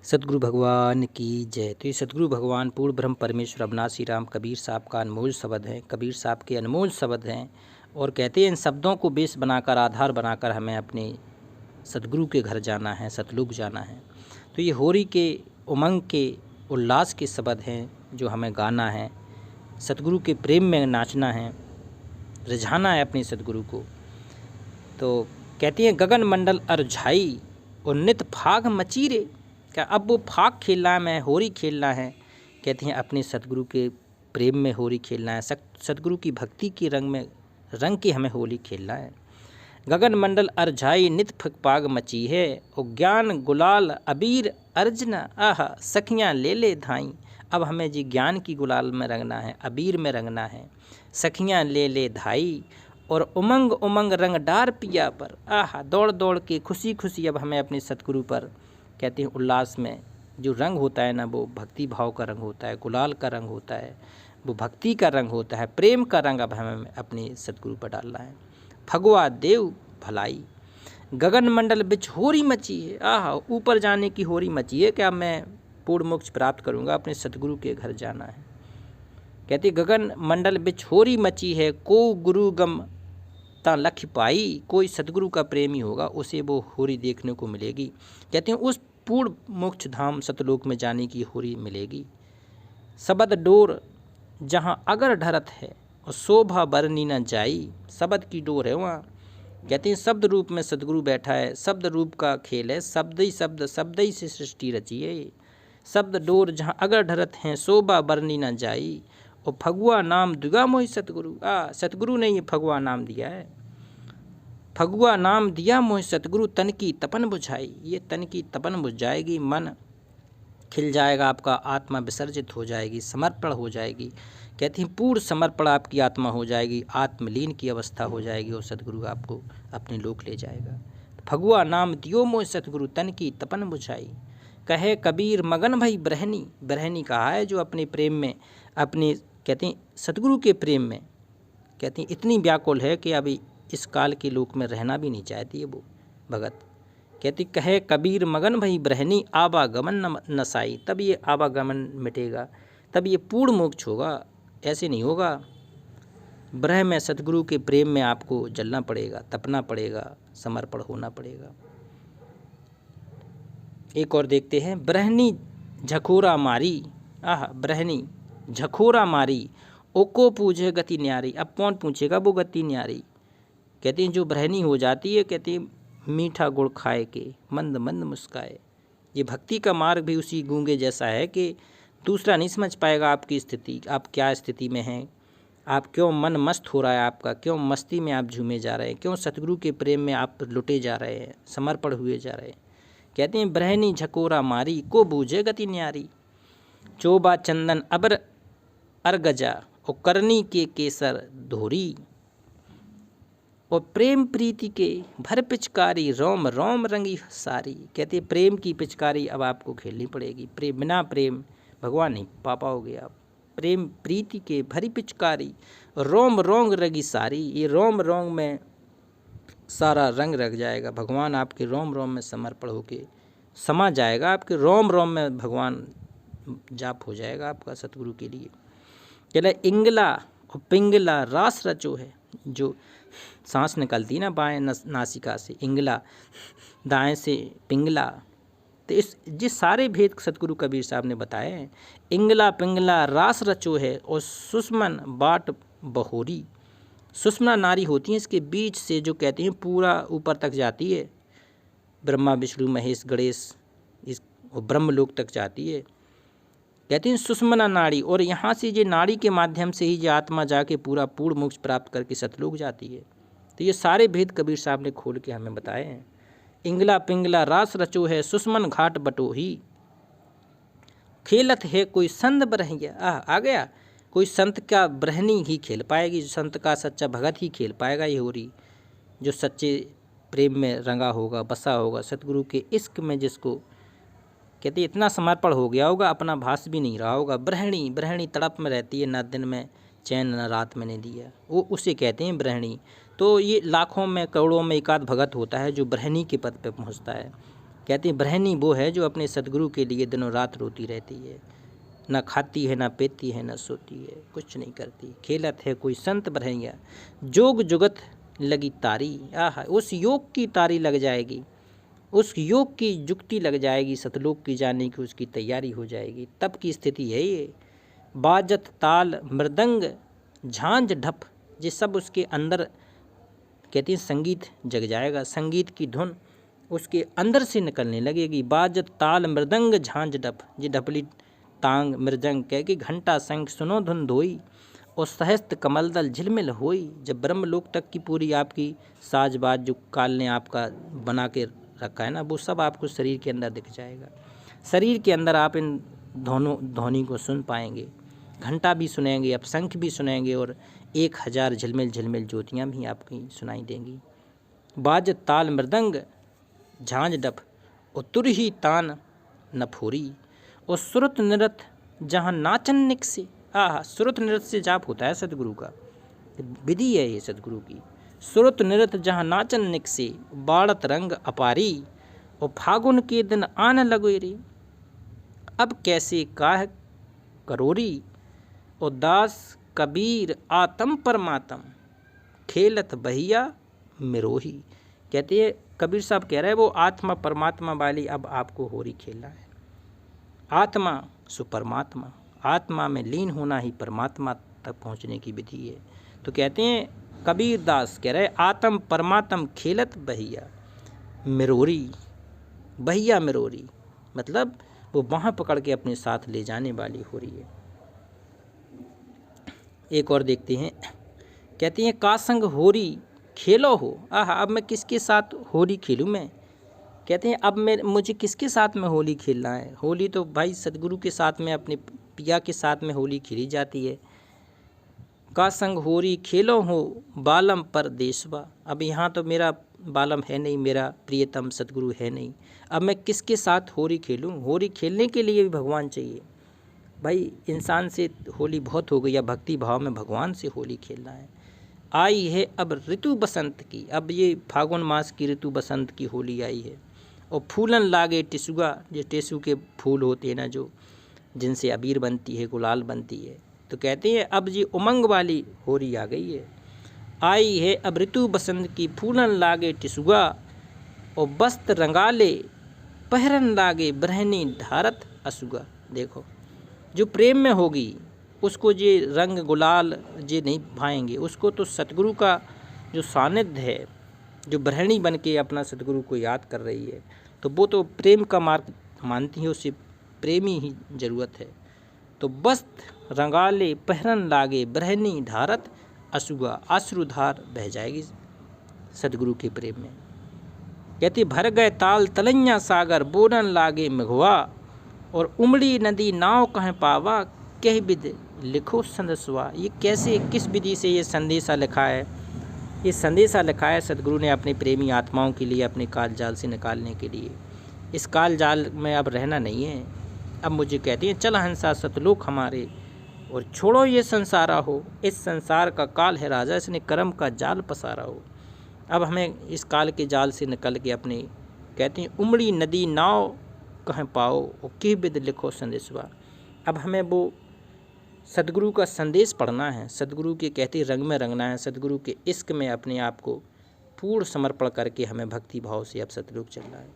सतगुरु भगवान की जय। तो ये सतगुरु भगवान पूर्ण ब्रह्म परमेश्वर अविनाशी राम कबीर साहब का अनमोल शब्द है, कबीर साहब के अनमोल शब्द हैं। और कहते हैं इन शब्दों को बेस बनाकर, आधार बनाकर हमें अपने सतगुरु के घर जाना है, सतलुक जाना है। तो ये होरी के उमंग के उल्लास के शब्द हैं जो हमें गाना है, सतगुरु के प्रेम में नाचना है, रिझाना है अपने सतगुरु को। तो कहती हैं गगन मंडल अरझाई और नित फाग मचीरे। क्या अब वो फाग खेलना है, मैं होरी खेलना है। कहते हैं अपने सतगुरु के प्रेम में होरी खेलना है, सतगुरु की भक्ति के रंग के हमें होली खेलना है। गगन मंडल अरझाई नित फाग मची है और ज्ञान गुलाल अबीर अर्जना आह सखियाँ ले धाई। अब हमें जी ज्ञान की गुलाल में रंगना है, अबीर में रंगना है, सखियाँ ले धाई। और उमंग उमंग रंग डार पिया पर आह दौड़ दौड़ के खुशी खुशी अब हमें अपने सतगुरु पर, कहते हैं उल्लास में जो रंग होता है ना, वो भक्ति भाव का रंग होता है, गुलाल का रंग होता है, वो भक्ति का रंग होता है, प्रेम का रंग अब हमें अपने सतगुरु पर डालना है। फगुआ देव भलाई गगन मंडल बिच होरी मची है। आह ऊपर जाने की होरी मची है, क्या मैं पूर्ण मोक्ष प्राप्त करूँगा, अपने सतगुरु के घर जाना है। कहते गगन मंडल बिच होरी मची है, को गुरु गम ता लख पाई। कोई सतगुरु का प्रेमी होगा उसे वो होरी देखने को मिलेगी। कहते हैं उस पूर्ण मोक्ष धाम सतलोक में जाने की होरी मिलेगी। शबद डोर जहाँ अगर ढरत है और शोभा बरनी न जाई। शबद की डोर है वहाँ। कहते हैं शब्द रूप में सतगुरु बैठा है, शब्द रूप का खेल है, शब्द ही से सृष्टि रची है। शब्द डोर जहाँ अगर ढरत हैं शोभा बरनी न जाई। और फगुआ नाम दुआ मोहि सतगुरु। सतगुरु ने ये फगुआ नाम दिया है। फगुआ नाम दिया मोहि सतगुरु तन की तपन बुझाई। ये तन की तपन बुझ जाएगी, मन खिल जाएगा आपका, आत्मा विसर्जित हो जाएगी, समर्पण हो जाएगी। कहती हैं पूर्ण समर्पण आपकी आत्मा हो जाएगी, आत्मलीन की अवस्था हो जाएगी और सतगुरु आपको अपने लोक ले जाएगा। फगुआ नाम दियो मोहि सतगुरु तन की तपन बुझाई। कहे कबीर मगन भई ब्रहनी। ब्रहनी कहा है जो अपने प्रेम में, अपने कहते हैं सतगुरु के प्रेम में, कहती हैं इतनी व्याकुल है कि अभी इस काल के लोक में रहना भी नहीं चाहती है वो भगत। कहती कहे कबीर मगन भई ब्रहनी आवागमन नसाई। तब ये आवागमन मिटेगा, तब ये पूर्ण मोक्ष होगा। ऐसे नहीं होगा। ब्रह में सतगुरु के प्रेम में आपको जलना पड़ेगा, तपना पड़ेगा, समर्पण होना पड़ेगा। एक और देखते हैं। ब्रहनी झकोरा मारी। ब्रहनी झकोरा मारी ओको पूछे गति न्यारी। अब कौन पूछेगा वो गति न्यारी। कहते हैं जो ब्रहनी हो जाती है, कहते हैं मीठा गुड़ खाए के मंद मंद मुस्काए। ये भक्ति का मार्ग भी उसी गूंगे जैसा है कि दूसरा नहीं समझ पाएगा आपकी स्थिति, आप क्या स्थिति में हैं, आप क्यों मन मस्त हो रहा है आपका, क्यों मस्ती में आप झूमे जा रहे हैं, क्यों सतगुरु के प्रेम में आप लुटे जा रहे हैं, समर्पण हुए जा रहे हैं। कहते हैं ब्रहनी झकोरा मारी को बूझे गति न्यारी। चोबा चंदन अबर अरगजा और करनी के केसर धोरी। और प्रेम प्रीति के भर पिचकारी रोम रोम रंगी सारी। कहते प्रेम की पिचकारी अब आपको खेलनी पड़ेगी। बिना प्रेम भगवान नहीं पा पाओगे आप। प्रेम प्रीति के भरी पिचकारी रोम रोंग रंगी सारी। ये रोम रोंग में सारा रंग रख जाएगा, भगवान आपके रोम रोम में समर्पण होके समा जाएगा, आपके रोम रोम में भगवान जाप हो जाएगा आपका सतगुरु के लिए। चले इंगला और पिंगला रास रचो है। जो सांस निकलती है ना बाएं नासिका से, इंगला, दाएं से पिंगला। तो जिस सारे भेद सतगुरु कबीर साहब ने बताए हैं। इंगला पिंगला रास रचो है और सुषमन बाट बहोरी। सुषमना नारी होती है इसके बीच से, जो कहते हैं पूरा ऊपर तक जाती है, ब्रह्मा विष्णु महेश गणेश इस ब्रह्मलोक तक जाती है। कहते हैं सुषमना नाड़ी। और यहाँ से ये नाड़ी के माध्यम से ही ये आत्मा जाके पूरा पूर्ण मोक्ष प्राप्त करके सतलोक जाती है। तो ये सारे भेद कबीर साहब ने खोल के हमें बताए हैं। इंगला पिंगला रास रचो है सुषमन घाट बटोही। खेलत है कोई संत ब्रहिया। आ गया। कोई संत का ब्रहनी ही खेल पाएगी, संत का सच्चा भगत ही खेल पाएगा ये होरी, जो सच्चे प्रेम में रंगा होगा, बसा होगा सतगुरु के इश्क में, जिसको कहते इतना समर्पण हो गया होगा अपना भास भी नहीं रहा होगा। ब्रहणी ब्रहणी तड़प में रहती है, न दिन में चैन न रात में नहीं दिया, वो उसे कहते हैं ब्रहणी। तो ये लाखों में करोड़ों में एकाध भगत होता है जो ब्रहणी के पद पे पहुंचता है। कहते हैं ब्रह्मणी वो है जो अपने सदगुरु के लिए दिनों रात रोती रहती है, ना खाती है, ना पीती है, ना सोती है, कुछ नहीं करती। खेलत है कोई संत ब्रह्मैया, जोग जुगत लगी तारी। आह, उस योग की तारी लग जाएगी, उस योग की जुक्ति लग जाएगी, सतलोक की जाने की उसकी तैयारी हो जाएगी। तब की स्थिति है ये। बाजत ताल मृदंग झांझ ढप, ये सब उसके अंदर कहते हैं संगीत जग जाएगा, संगीत की धुन उसके अंदर से निकलने लगेगी। बाजत ताल मृदंग झांझ ढप, ये ढपली तांग मृदंग कह के घंटा शंख सुनो धुन धोई, और सहस्त्र कमलदल झिलमिल होई। जब ब्रह्मलोक तक की पूरी आपकी साजबाज जो काल ने आपका बना के रखा है ना, वो सब आपको शरीर के अंदर दिख जाएगा। शरीर के अंदर आप इन ध्वनि को सुन पाएंगे, घंटा भी सुनेंगे, अब शंख भी सुनेंगे, और 1000 झिलमिल झिलमिल ज्योतियाँ भी आपकी सुनाई देंगी। बाज ताल मृदंग झांझ डप, और तुरही तान नफोरी, और सुरत नृत जहाँ नाचन निक से। आह, सुरत नृत से जाप होता है सदगुरु का, विधि है ये सदगुरु की। सुरत नृत जहाँ नाचन निक से, बाड़त रंग अपारी, और फागुन के दिन आन लगो रे। अब कैसे काह करोरी, और दास कबीर आतम परमात्म, खेलत बहिया मिरोही। कहते हैं कबीर साहब कह रहे हैं वो आत्मा परमात्मा वाली अब आपको होरी खेलना है। आत्मा सु परमात्मा, आत्मा में लीन होना ही परमात्मा तक पहुंचने की विधि है। तो कहते हैं कबीर दास कह रहे आत्म परमात्म खेलत बहिया मिरोरी। बहिया मिरोरी मतलब वो बाँह पकड़ के अपने साथ ले जाने वाली हो रही है। एक और देखते हैं, कहती हैं का संग होरी खेलो हो। आह, अब मैं किसके साथ होली खेलूँ मैं। कहते हैं अब मुझे किसके साथ में होली खेलना है। होली तो भाई सदगुरु के साथ में, अपने पिया के साथ में होली खेली जाती है। का संग होरी खेलो हो बालम परदेसवा। अब यहाँ तो मेरा बालम है नहीं, मेरा प्रियतम सदगुरु है नहीं, अब मैं किसके साथ होली खेलूँ। होली खेलने के लिए भी भगवान चाहिए भाई। इंसान से होली बहुत हो गई, या भक्ति भाव में भगवान से होली खेलना है। आई है अब ऋतु बसंत की, अब ये फागुन मास की ऋतु बसंत की होली आई है। और फूलन लागे टिसुआ, ये टिसू के फूल होते हैं ना, जो जिनसे अबीर बनती है, गुलाल बनती है। तो कहते हैं अब ये उमंग वाली होली आ गई है। आई है अब ऋतु बसंत की, फूलन लागे टिसुआ, और वस्त्र रंगाले पहरन लागे ब्रहनी धारत असुगा। देखो जो प्रेम में होगी उसको ये रंग गुलाल ये नहीं भाएंगे, उसको तो सतगुरु का जो सानिध्य है, जो ब्रहणी बन के अपना सतगुरु को याद कर रही है, तो वो तो प्रेम का मार्ग मानती है, उससे प्रेमी ही जरूरत है। तो वस्त्र रंगाले पहरन लागे ब्रहणी धारत असुगा, अश्रुधार बह जाएगी सतगुरु के प्रेम में। कहती भर गए ताल तलैया सागर, बोरन लागे मघुआ, और उमड़ी नदी नाव कहें पावा, कह विद लिखो संदेशवा। ये कैसे, किस विधि से ये संदेशा लिखा है। ये संदेशा लिखा है सदगुरु ने अपने प्रेमी आत्माओं के लिए, अपने काल जाल से निकालने के लिए। इस काल जाल में अब रहना नहीं है। अब मुझे कहती हैं चल हंसा सतलोक हमारे, और छोड़ो ये संसारा हो। इस संसार का काल है राजा, इसने कर्म का जाल पसारा हो। अब हमें इस काल के जाल से निकल के अपने, कहती हैं उमड़ी नदी नाव कहें पाओ, और के विद लिखो संदेशवा। अब हमें वो सदगुरु का संदेश पढ़ना है, सदगुरु के कहते रंग में रंगना है, सदगुरु के इश्क में अपने आप को पूर्ण समर्पण करके हमें भक्ति भाव से अब सतलोक चलना है।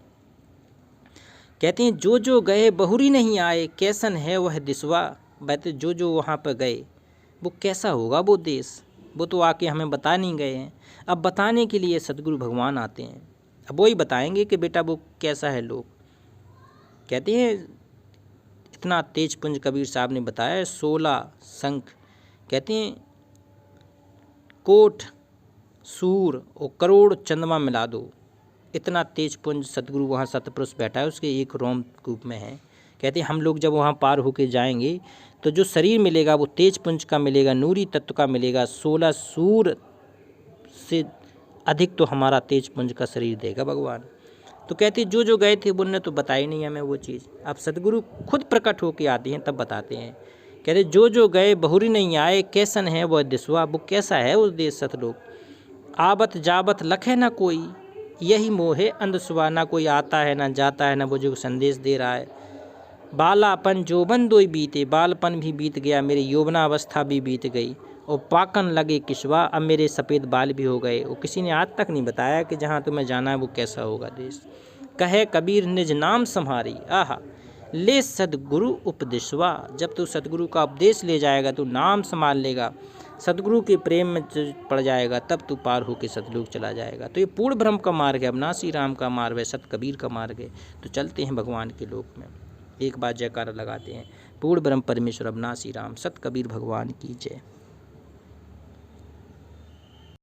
कहते हैं जो जो गए बहुरी नहीं आए, कैसन है वह दिसवा। कहते जो वहाँ पर गए वो कैसा होगा वो देश, वो तो आके हमें बता नहीं गए हैं। अब बताने के लिए सदगुरु भगवान आते हैं, अब वही बताएंगे कि बेटा वो कैसा है लोग। कहते हैं इतना तेज पुंज कबीर साहब ने बताया है, 16 शंख, कहते हैं कोट सूर और करोड़ चंद्रमा मिला दो, इतना तेज पुंज सतगुरु वहाँ सतपुरुष बैठा है, उसके एक रोमकूप में है। कहते हैं हम लोग जब वहाँ पार होके जाएंगे तो जो शरीर मिलेगा वो तेज पुंज का मिलेगा, नूरी तत्व का मिलेगा। 16 सूर से अधिक तो हमारा तेज पुंज का शरीर देगा भगवान। तो कहते जो जो गए थे उनने तो बताई नहीं हमें वो चीज़, अब सदगुरु खुद प्रकट होके आते हैं तब बताते हैं। कहते जो जो गए बहुरी नहीं आए, कैसन है वह दिसवा। वो कैसा है उस देश सतलोक। आवत जावत लखे ना कोई, यही मोह है अंधसुबह, ना कोई आता है ना जाता है, ना बुजुर्ग संदेश दे रहा है। बालापन जोबन दोई बीते, बालपन भी बीत गया, मेरी यौवनावस्था भी बीत गई, और पाकन लगे किशवा, अब मेरे सफ़ेद बाल भी हो गए। वो किसी ने आज तक नहीं बताया कि जहाँ तुम्हें जाना है वो कैसा होगा देश। कहे कबीर निज नाम संहारी, आहा ले सदगुरु उपदेशवा, जब तू सदगुरु का उपदेश ले जाएगा, तू नाम संभाल लेगा, सदगुरु के प्रेम में पड़ जाएगा, तब तू पार होकर सतलोक चला जाएगा। तो ये पूर्ण ब्रह्म का मार्ग है, अविनाशी राम का मार्ग है, सत कबीर का मार्ग है। तो चलते हैं भगवान के लोक में। एक बार जयकारा लगाते हैं। पूर्ण ब्रह्म परमेश्वर अविनाशी राम, सत कबीर भगवान की जय।